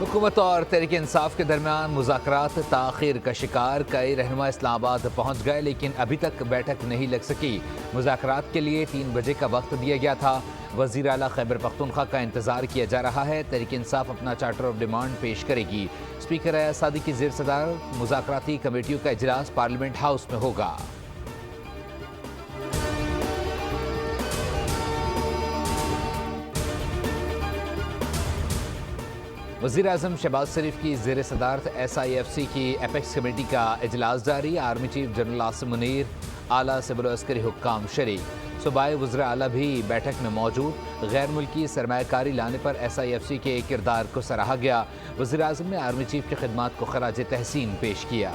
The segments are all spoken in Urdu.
حکومت اور تحریک انصاف کے درمیان مذاکرات تاخیر کا شکار، کئی رہنما اسلام آباد پہنچ گئے لیکن ابھی تک بیٹھک نہیں لگ سکی۔ مذاکرات کے لیے 3 بجے کا وقت دیا گیا تھا۔ وزیر اعلیٰ خیبر پختونخوا کا انتظار کیا جا رہا ہے۔ تحریک انصاف اپنا چارٹر آف ڈیمانڈ پیش کرے گی۔ اسپیکر ایاز صادق کی زیر صدارت مذاکراتی کمیٹیوں کا اجلاس پارلیمنٹ ہاؤس میں ہوگا۔ وزیر اعظم شہباز شریف کی زیر صدارت SIFC کی ایپیکس کمیٹی کا اجلاس جاری۔ Army chief general Asim Munir, اعلیٰ سول و عسکری حکام شریک۔ صوبائی وزراء اعلیٰ بھی بیٹھک میں موجود۔ غیر ملکی سرمایہ کاری لانے پر SIFC کے کردار کو سراہا گیا۔ وزیر اعظم نے آرمی چیف کی خدمات کو خراج تحسین پیش کیا۔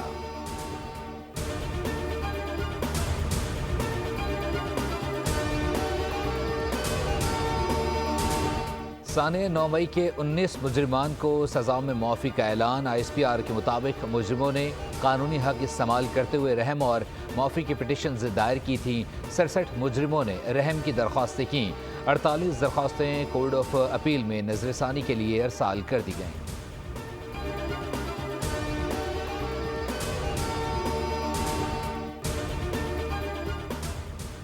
سانحہ 9 مئی کے 19 مجرمان کو سزاؤں میں معافی کا اعلان۔ ISPR کے مطابق مجرموں نے قانونی حق استعمال کرتے ہوئے رحم اور معافی کی پٹیشنز دائر کی تھیں۔ 67 مجرموں نے رحم کی درخواستیں کیں۔ 48 درخواستیں کورٹ آف اپیل میں نظر ثانی کے لیے ارسال کر دی گئیں۔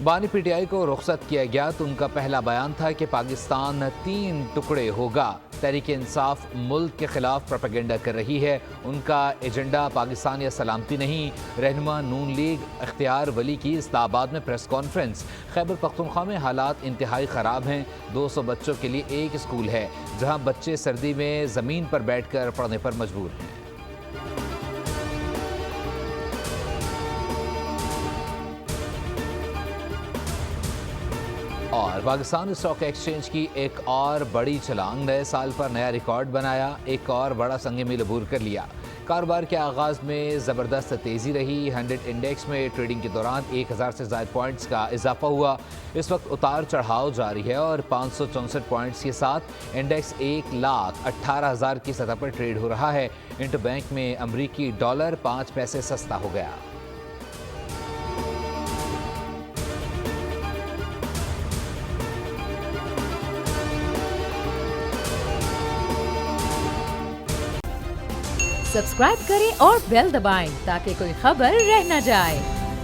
بانی PTI کو رخصت کیا گیا تو ان کا پہلا بیان تھا کہ پاکستان 3 ٹکڑے ہوگا۔ تحریک انصاف ملک کے خلاف پروپیگنڈا کر رہی ہے۔ ان کا ایجنڈا پاکستان یا سلامتی نہیں۔ رہنما نون لیگ اختیار ولی کی اسلام آباد میں پریس کانفرنس۔ خیبر پختونخوا میں حالات انتہائی خراب ہیں۔ 200 بچوں کے لیے ایک اسکول ہے جہاں بچے سردی میں زمین پر بیٹھ کر پڑھنے پر مجبور ہیں۔ اور پاکستان اسٹاک ایکسچینج کی ایک اور بڑی چھلانگ، نئے سال پر نیا ریکارڈ بنایا، ایک اور بڑا سنگ میل عبور کر لیا۔ کاروبار کے آغاز میں زبردست تیزی رہی۔ 100 انڈیکس میں ٹریڈنگ کے دوران 1000 سے زائد پوائنٹس کا اضافہ ہوا۔ اس وقت اتار چڑھاؤ جاری ہے اور 564 پوائنٹس کے ساتھ انڈیکس 1,18,000 کی سطح پر ٹریڈ ہو رہا ہے۔ انٹر بینک میں امریکی ڈالر 5 پیسے سستا ہو گیا۔ سبسکرائب کریں اور بیل دبائیں تاکہ کوئی خبر رہ نہ جائے۔